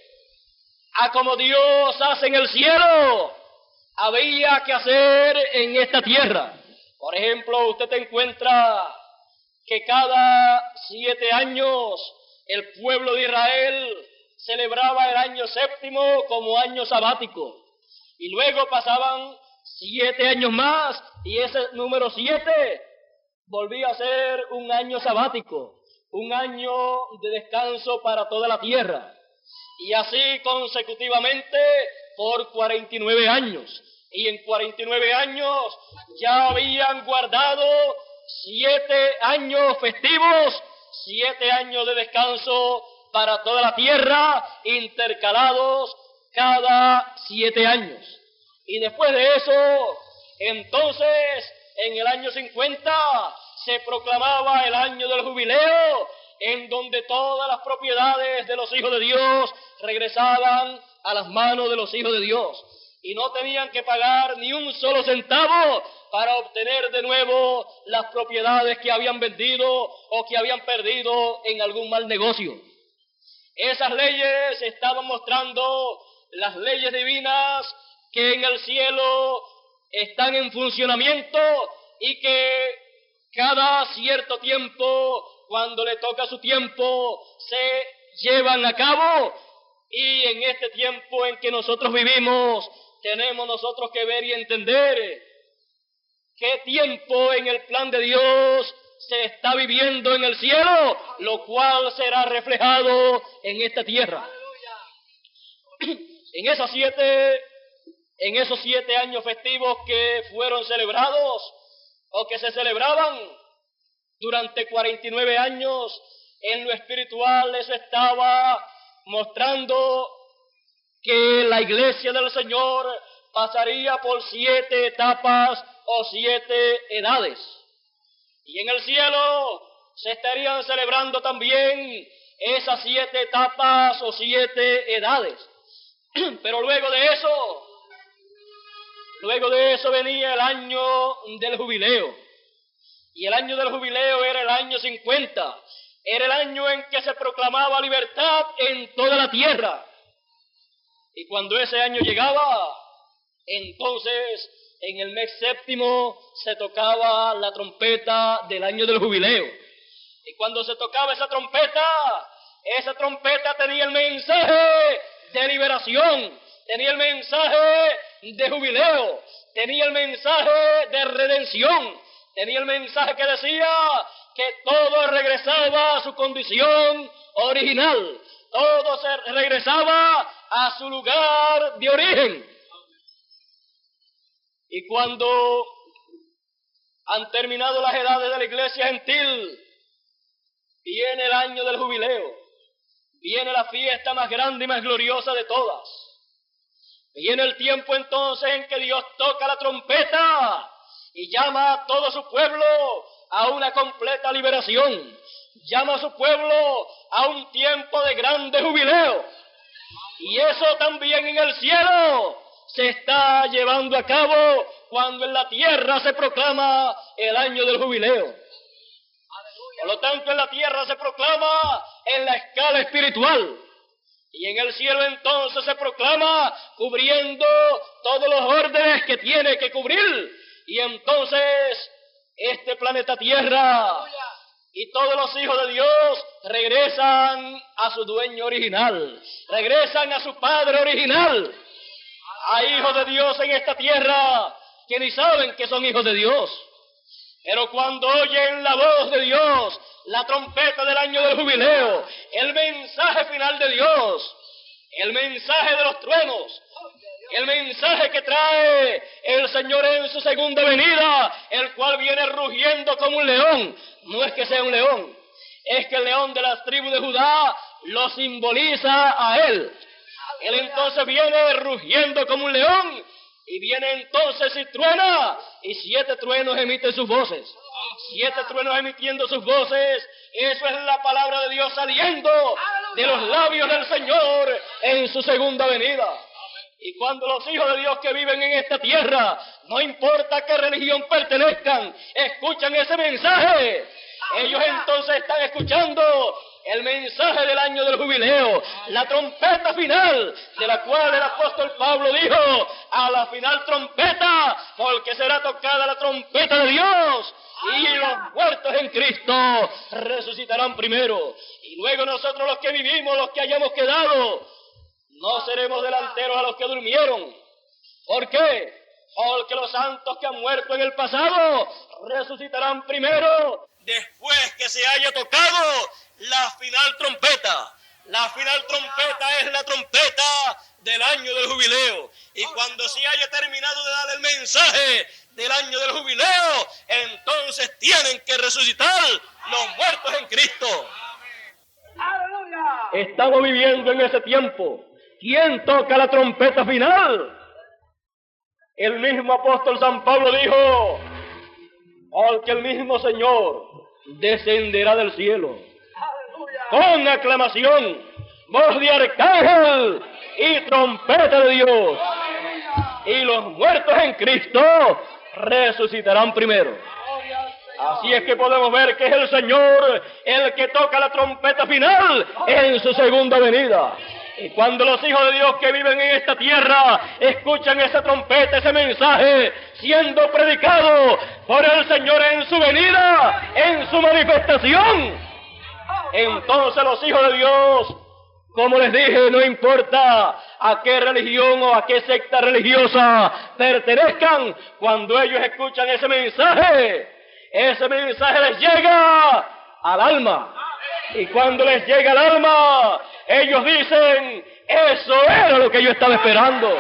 a como Dios hace en el cielo, había que hacer en esta tierra. Por ejemplo, usted encuentra que cada 7 años el pueblo de Israel celebraba el año séptimo como año sabático. Y luego pasaban 7 años más y ese número 7 volvía a ser un año sabático, un año de descanso para toda la tierra. Y así consecutivamente por 49 años. Y en 49 años ya habían guardado 7 años festivos, 7 años de descanso para toda la tierra, intercalados cada 7 años. Y después de eso, entonces, en el año 50, se proclamaba el año del jubileo, en donde todas las propiedades de los hijos de Dios regresaban a las manos de los hijos de Dios. Y no tenían que pagar ni un solo centavo para obtener de nuevo las propiedades que habían vendido o que habían perdido en algún mal negocio. Esas leyes estaban mostrando las leyes divinas que en el cielo están en funcionamiento y que cada cierto tiempo, cuando le toca su tiempo, se llevan a cabo Y en este tiempo en que nosotros vivimos, tenemos nosotros que ver y entender qué tiempo en el plan de Dios se está viviendo en el cielo, lo cual será reflejado en esta tierra. En esos 7 años festivos que fueron celebrados o que se celebraban durante 49 años, en lo espiritual eso estaba mostrando que la iglesia del Señor pasaría por 7 etapas o 7 edades. Y en el cielo se estarían celebrando también esas 7 etapas o 7 edades. Pero luego de eso venía el año del jubileo. Y el año del jubileo era el año 50. Era el año en que se proclamaba libertad en toda la tierra. Y cuando ese año llegaba, entonces en el mes 7º se tocaba la trompeta del año del jubileo. Y cuando se tocaba esa trompeta tenía el mensaje de liberación, tenía el mensaje de jubileo, tenía el mensaje de redención, tenía el mensaje que decía que todo regresaba a su condición original, todo se regresaba a su lugar de origen. Y cuando han terminado las edades de la iglesia gentil, viene el año del jubileo, viene la fiesta más grande y más gloriosa de todas. Viene el tiempo entonces en que Dios toca la trompeta y llama a todo su pueblo a una completa liberación. Llama a su pueblo a un tiempo de grande jubileo. Y eso también en el cielo se está llevando a cabo cuando en la tierra se proclama el año del jubileo. Por lo tanto, en la tierra se proclama en la escala espiritual. Y en el cielo entonces se proclama cubriendo todos los órdenes que tiene que cubrir. Y entonces este planeta Tierra y todos los hijos de Dios regresan a su dueño original, regresan a su Padre original. Hay hijos de Dios en esta tierra que ni saben que son hijos de Dios. Pero cuando oyen la voz de Dios, la trompeta del año del jubileo, el mensaje final de Dios, el mensaje de los truenos, el mensaje que trae el Señor en su segunda venida, el cual viene rugiendo como un león. No es que sea un león, es que el león de las tribus de Judá lo simboliza a él. Él entonces viene rugiendo como un león, y viene entonces y truena, y 7 truenos emiten sus voces. 7 truenos emitiendo sus voces, eso es la palabra de Dios saliendo de los labios del Señor en su segunda venida. Y cuando los hijos de Dios que viven en esta tierra, no importa a qué religión pertenezcan, escuchan ese mensaje, ellos entonces están escuchando el mensaje del año del jubileo, la trompeta final, de la cual el apóstol Pablo dijo, a la final trompeta, porque será tocada la trompeta de Dios, y los muertos en Cristo resucitarán primero. Y luego nosotros los que vivimos, los que hayamos quedado, no seremos delanteros a los que durmieron. ¿Por qué? Porque los santos que han muerto en el pasado resucitarán primero, después que se haya tocado la final trompeta. La final trompeta es la trompeta del año del jubileo. Y cuando se haya terminado de dar el mensaje del año del jubileo, entonces tienen que resucitar los muertos en Cristo. Estamos viviendo en ese tiempo. ¿Quién toca la trompeta final? El mismo apóstol San Pablo dijo, porque el mismo Señor descenderá del cielo con aclamación, voz de arcángel y trompeta de Dios, y los muertos en Cristo resucitarán primero. Así es que podemos ver que es el Señor el que toca la trompeta final en su segunda venida. Y cuando los hijos de Dios que viven en esta tierra escuchan esa trompeta, ese mensaje siendo predicado por el Señor en su venida, en su manifestación, entonces los hijos de Dios Como les dije, no importa a qué religión o a qué secta religiosa pertenezcan, cuando ellos escuchan ese mensaje les llega al alma. Y cuando les llega al alma, ellos dicen, eso era lo que yo estaba esperando.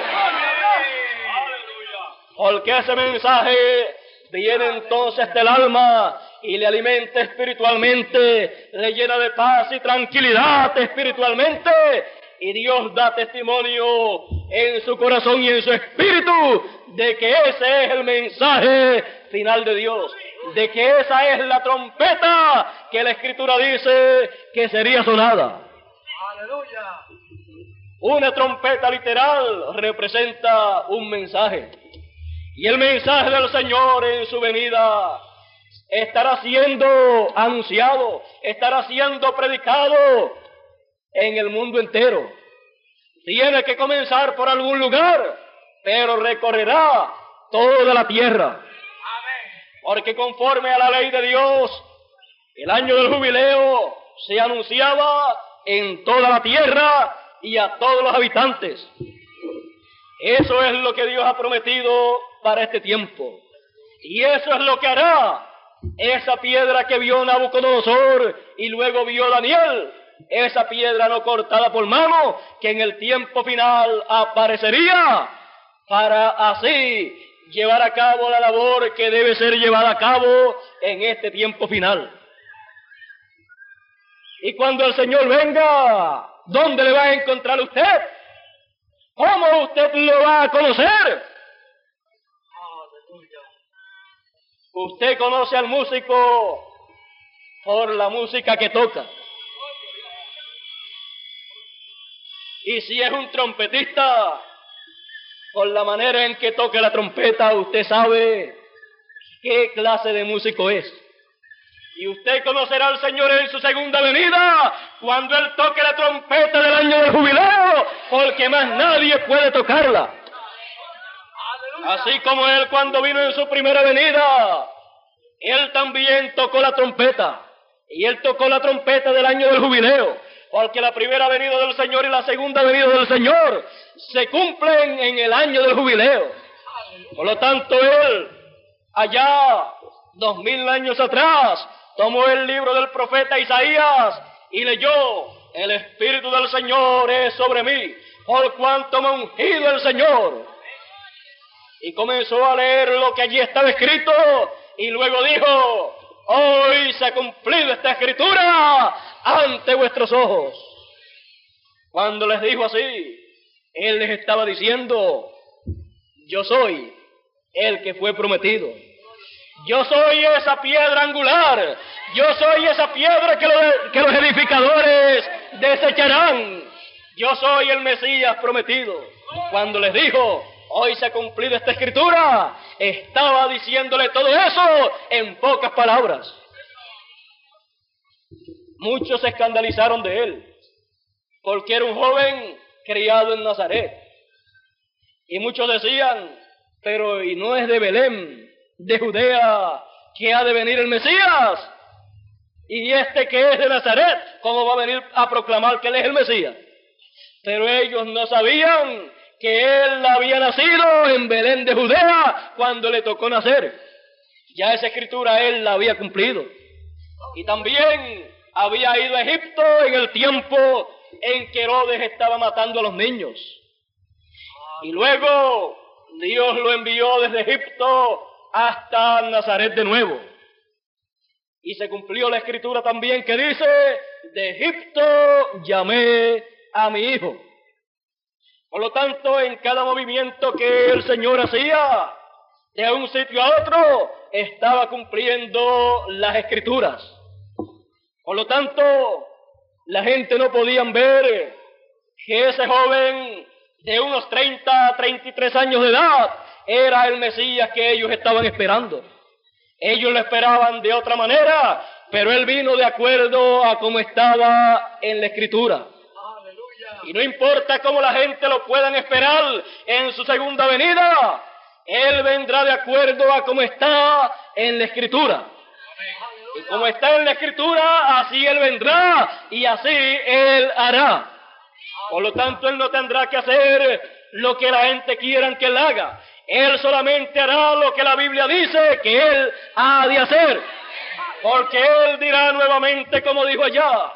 Porque ese mensaje viene entonces del alma y le alimenta espiritualmente, le llena de paz y tranquilidad espiritualmente, y Dios da testimonio en su corazón y en su espíritu de que ese es el mensaje final de Dios, de que esa es la trompeta que la Escritura dice que sería sonada. ¡Aleluya! Una trompeta literal representa un mensaje, y el mensaje del Señor en su venida estará siendo anunciado, estará siendo predicado en el mundo entero. Tiene que comenzar por algún lugar, pero recorrerá toda la tierra. Porque conforme a la ley de Dios, el año del jubileo se anunciaba en toda la tierra y a todos los habitantes. Eso es lo que Dios ha prometido para este tiempo. Y eso es lo que hará esa piedra que vio Nabucodonosor y luego vio Daniel, esa piedra no cortada por mano, que en el tiempo final aparecería para así llevar a cabo la labor que debe ser llevada a cabo en este tiempo final. Y cuando el Señor venga, ¿dónde le va a encontrar usted? ¿Cómo usted lo va a conocer? Usted conoce al músico por la música que toca. Y si es un trompetista, por la manera en que toca la trompeta, usted sabe qué clase de músico es. Y usted conocerá al Señor en su segunda venida, cuando Él toque la trompeta del año del jubileo, porque más nadie puede tocarla. Así como Él cuando vino en su primera venida, Él también tocó la trompeta. Y Él tocó la trompeta del año del jubileo, porque la primera venida del Señor y la segunda venida del Señor se cumplen en el año del jubileo. Por lo tanto, Él, allá 2000 años atrás, tomó el libro del profeta Isaías y leyó: el Espíritu del Señor es sobre mí, por cuanto me ha ungido el Señor. Y comenzó a leer lo que allí estaba escrito, y luego dijo: hoy se ha cumplido esta escritura ante vuestros ojos. Cuando les dijo así, Él les estaba diciendo: yo soy el que fue prometido. Yo soy esa piedra angular. Yo soy esa piedra que los edificadores desecharán. Yo soy el Mesías prometido. Cuando les dijo: hoy se ha cumplido esta escritura, estaba diciéndole todo eso en pocas palabras. Muchos se escandalizaron de Él, porque era un joven criado en Nazaret. Y muchos decían: pero ¿y no es de Belén, de Judea, que ha de venir el Mesías? Y este que es de Nazaret, ¿cómo va a venir a proclamar que Él es el Mesías? Pero ellos no sabían que Él había nacido en Belén de Judea cuando le tocó nacer. Ya esa escritura Él la había cumplido. Y también había ido a Egipto en el tiempo en que Herodes estaba matando a los niños. Y luego Dios lo envió desde Egipto hasta Nazaret de nuevo. Y se cumplió la escritura también que dice: de Egipto llamé a mi hijo. Por lo tanto, en cada movimiento que el Señor hacía de un sitio a otro, estaba cumpliendo las escrituras. Por lo tanto, la gente no podían ver que ese joven de unos 30, 33 años de edad era el Mesías que ellos estaban esperando. Ellos lo esperaban de otra manera, pero Él vino de acuerdo a cómo estaba en la escritura. Y no importa cómo la gente lo puedan esperar en su segunda venida, Él vendrá de acuerdo a cómo está en la escritura. Y como está en la escritura, así Él vendrá y así Él hará. Por lo tanto, Él no tendrá que hacer lo que la gente quiera que Él haga. Él solamente hará lo que la Biblia dice que Él ha de hacer. Porque Él dirá nuevamente, como dijo allá,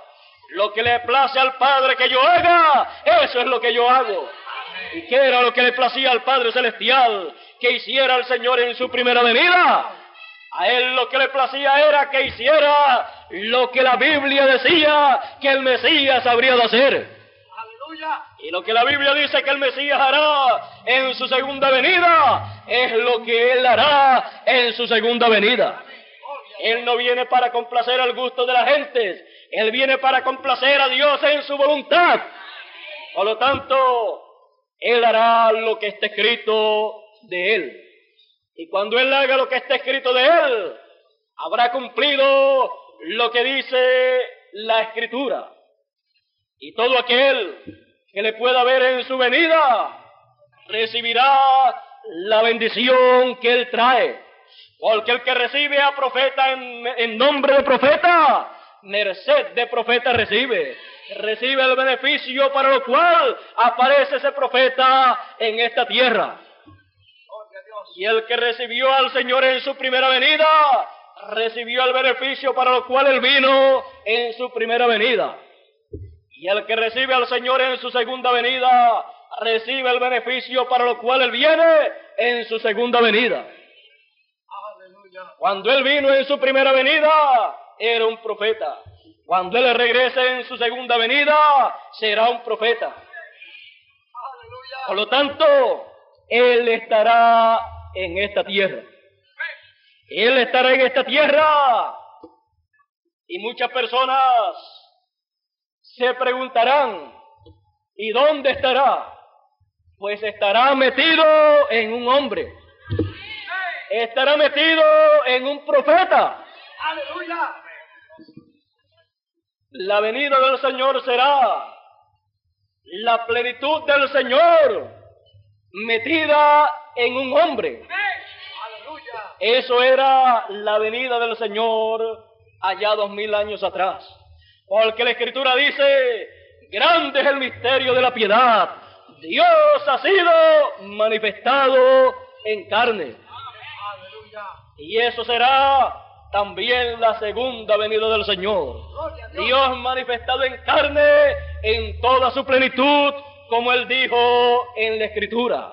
lo que le place al Padre que yo haga, eso es lo que yo hago. ¿Y qué era lo que le placía al Padre Celestial que hiciera el Señor en su primera venida? A Él lo que le placía era que hiciera lo que la Biblia decía que el Mesías habría de hacer. Y lo que la Biblia dice que el Mesías hará en su segunda venida, es lo que Él hará en su segunda venida. Él no viene para complacer al gusto de las gentes, Él viene para complacer a Dios en su voluntad. Por lo tanto, Él hará lo que está escrito de Él. Y cuando Él haga lo que está escrito de Él, habrá cumplido lo que dice la Escritura. Y todo aquel que le pueda ver en su venida, recibirá la bendición que Él trae. Porque el que recibe a profeta en nombre de profeta, merced de profeta recibe. Recibe el beneficio para lo cual aparece ese profeta en esta tierra. Y el que recibió al Señor en su primera venida, recibió el beneficio para lo cual Él vino en su primera venida. Y el que recibe al Señor en su segunda venida, recibe el beneficio para lo cual Él viene en su segunda venida. Cuando Él vino en su primera venida, era un profeta. Cuando Él regrese en su segunda venida, será un profeta. Por lo tanto, Él estará en esta tierra. Él estará en esta tierra. Y muchas personas se preguntarán, ¿y dónde estará? Pues estará metido en un hombre. Estará metido en un profeta. ¡Aleluya! La venida del Señor será la plenitud del Señor metida en un hombre. Eso era la venida del Señor allá 2000 años atrás. Porque la Escritura dice, grande es el misterio de la piedad. Dios ha sido manifestado en carne. Y eso será también la segunda venida del Señor. Dios manifestado en carne en toda su plenitud, como Él dijo en la Escritura.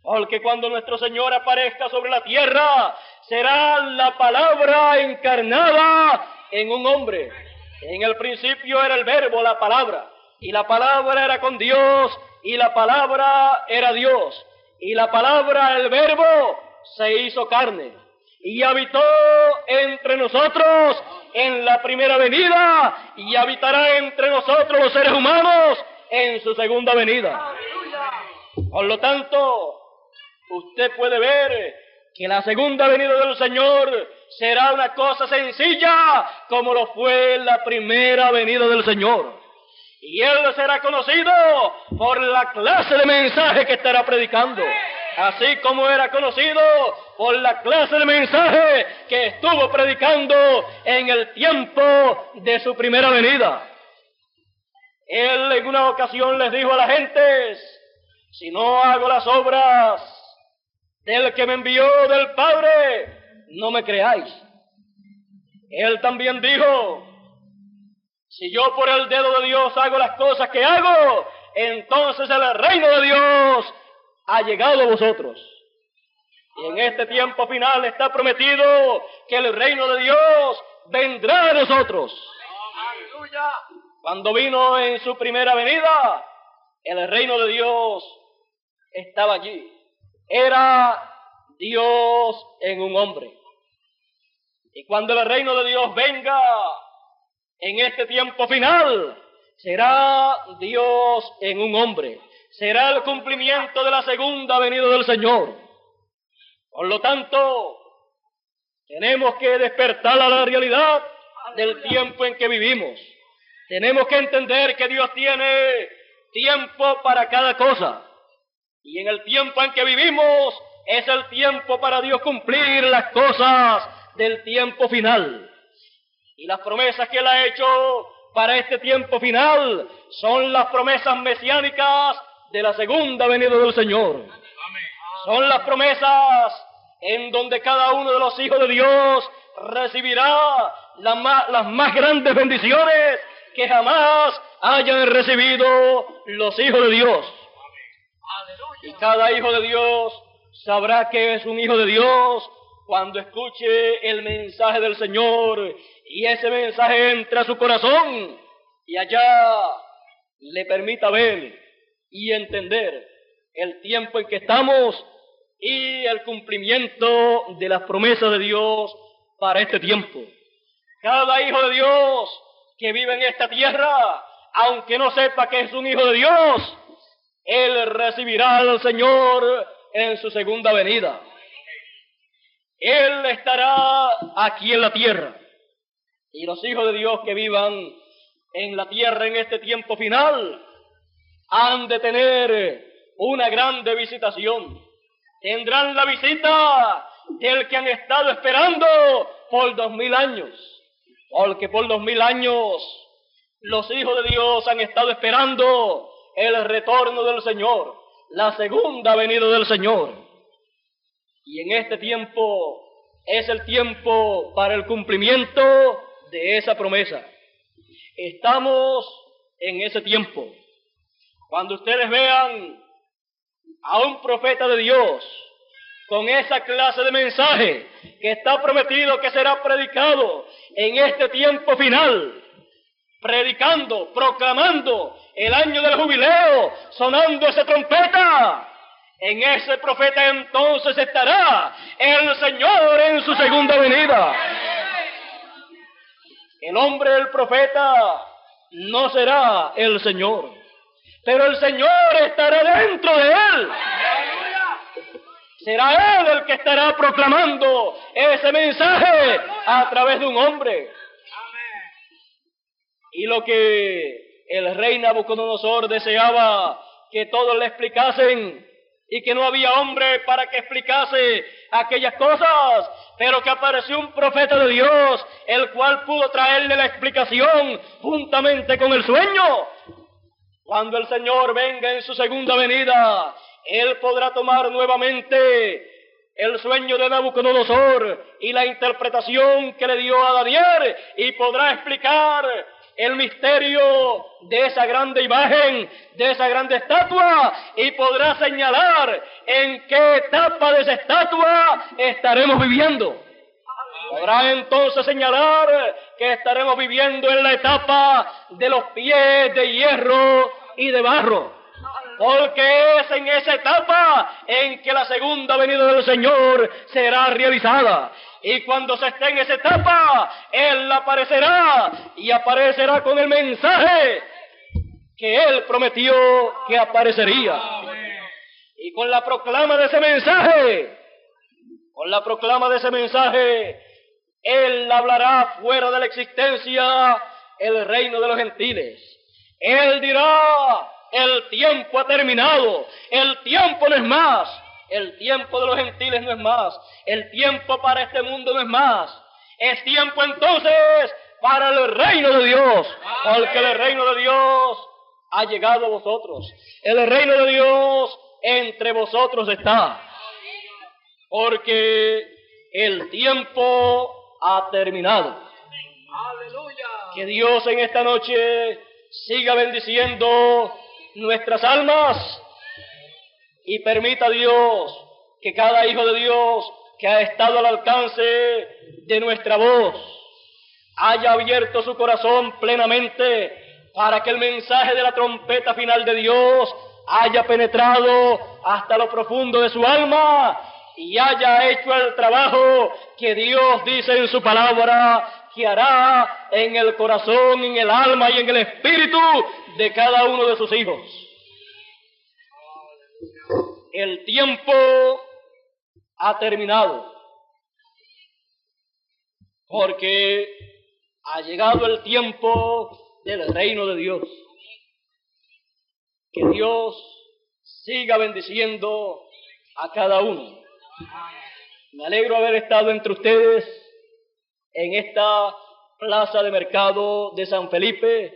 Porque cuando nuestro Señor aparezca sobre la tierra, será la palabra encarnada en un hombre. En el principio era el verbo, la palabra. Y la palabra era con Dios, y la palabra era Dios. Y la palabra, el verbo, se hizo carne. Y habitó entre nosotros en la primera venida, y habitará entre nosotros los seres humanos en su segunda venida. Por lo tanto, usted puede ver que la segunda venida del Señor será una cosa sencilla como lo fue la primera venida del Señor. Y Él será conocido por la clase de mensaje que estará predicando, así como era conocido por la clase de mensaje que estuvo predicando en el tiempo de su primera venida. Él en una ocasión les dijo a la gente, si no hago las obras del que me envió del Padre, no me creáis. Él también dijo, si yo por el dedo de Dios hago las cosas que hago, entonces el reino de Dios ha llegado a vosotros. Y en este tiempo final está prometido que el reino de Dios vendrá a nosotros. ¡Aleluya! Cuando vino en su primera venida, el reino de Dios estaba allí. Era Dios en un hombre. Y cuando el reino de Dios venga en este tiempo final, será Dios en un hombre. Será el cumplimiento de la segunda venida del Señor. Por lo tanto, tenemos que despertar a la realidad del tiempo en que vivimos. Tenemos que entender que Dios tiene tiempo para cada cosa. Y en el tiempo en que vivimos es el tiempo para Dios cumplir las cosas del tiempo final. Y las promesas que Él ha hecho para este tiempo final son las promesas mesiánicas de la segunda venida del Señor. Son las promesas en donde cada uno de los hijos de Dios recibirá las más grandes bendiciones que jamás hayan recibido los hijos de Dios. Y cada hijo de Dios sabrá que es un hijo de Dios cuando escuche el mensaje del Señor y ese mensaje entra a su corazón y allá le permita ver y entender el tiempo en que estamos y el cumplimiento de las promesas de Dios para este tiempo. Cada hijo de Dios que vive en esta tierra, aunque no sepa que es un hijo de Dios, él recibirá al Señor en su segunda venida. Él estará aquí en la tierra. Y los hijos de Dios que vivan en la tierra en este tiempo final han de tener una grande visitación. Tendrán la visita del que han estado esperando por 2000 años. Porque por 2000 años los hijos de Dios han estado esperando el retorno del Señor, la segunda venida del Señor. Y en este tiempo es el tiempo para el cumplimiento de esa promesa. Estamos en ese tiempo. Cuando ustedes vean a un profeta de Dios con esa clase de mensaje que está prometido que será predicado en este tiempo final, predicando, proclamando el año del jubileo, sonando esa trompeta, en ese profeta entonces estará el Señor en su segunda venida. El hombre, el profeta, no será el Señor, pero el Señor estará dentro de él. Será él el que estará proclamando ese mensaje a través de un hombre. Y lo que el rey Nabucodonosor deseaba que todos le explicasen y que no había hombre para que explicase aquellas cosas, pero que apareció un profeta de Dios, el cual pudo traerle la explicación juntamente con el sueño. Cuando el Señor venga en su segunda venida, Él podrá tomar nuevamente el sueño de Nabucodonosor y la interpretación que le dio a Daniel y podrá explicar el misterio de esa grande imagen, de esa grande estatua, y podrá señalar en qué etapa de esa estatua estaremos viviendo. Podrá entonces señalar que estaremos viviendo en la etapa de los pies de hierro y de barro, porque es en esa etapa en que la segunda venida del Señor será realizada. Y cuando se esté en esa etapa, Él aparecerá y aparecerá con el mensaje que Él prometió que aparecería. Y con la proclama de ese mensaje, Él hablará fuera de la existencia el reino de los gentiles. Él dirá: el tiempo ha terminado, el tiempo no es más. El tiempo de los gentiles no es más. El tiempo para este mundo no es más. Es tiempo entonces para el reino de Dios. Porque el reino de Dios ha llegado a vosotros. El reino de Dios entre vosotros está. Porque el tiempo ha terminado. Que Dios en esta noche siga bendiciendo nuestras almas. Y permita a Dios que cada hijo de Dios que ha estado al alcance de nuestra voz haya abierto su corazón plenamente para que el mensaje de la trompeta final de Dios haya penetrado hasta lo profundo de su alma y haya hecho el trabajo que Dios dice en su palabra que hará en el corazón, en el alma y en el espíritu de cada uno de sus hijos. El tiempo ha terminado, porque ha llegado el tiempo del reino de Dios. Que Dios siga bendiciendo a cada uno. Me alegro haber estado entre ustedes en esta plaza de mercado de San Felipe,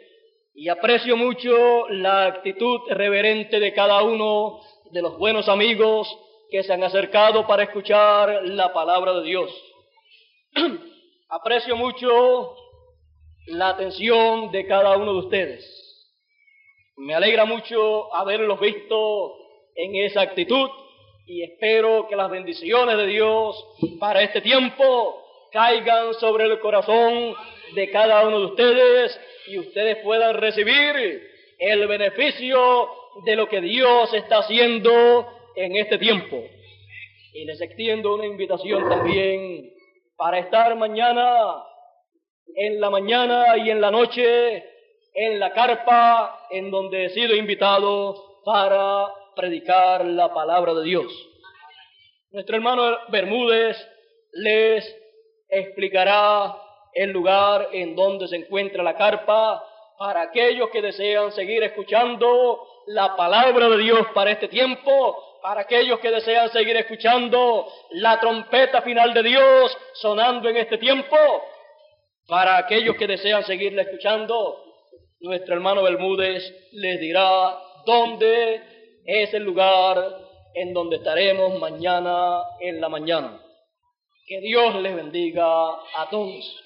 y aprecio mucho la actitud reverente de cada uno de los buenos amigos que se han acercado para escuchar la palabra de Dios. Aprecio mucho la atención de cada uno de ustedes. Me alegra mucho haberlos visto en esa actitud y espero que las bendiciones de Dios para este tiempo caigan sobre el corazón de cada uno de ustedes y ustedes puedan recibir el beneficio de lo que Dios está haciendo en este tiempo. Y les extiendo una invitación también para estar mañana, en la mañana y en la noche, en la carpa en donde he sido invitado para predicar la palabra de Dios. Nuestro hermano Bermúdez les explicará el lugar en donde se encuentra la carpa para aquellos que desean seguir escuchando la palabra de Dios para este tiempo, para aquellos que desean seguir escuchando la trompeta final de Dios sonando en este tiempo, para aquellos que desean seguirla escuchando, nuestro hermano Bermúdez les dirá dónde es el lugar en donde estaremos mañana en la mañana. Que Dios les bendiga a todos.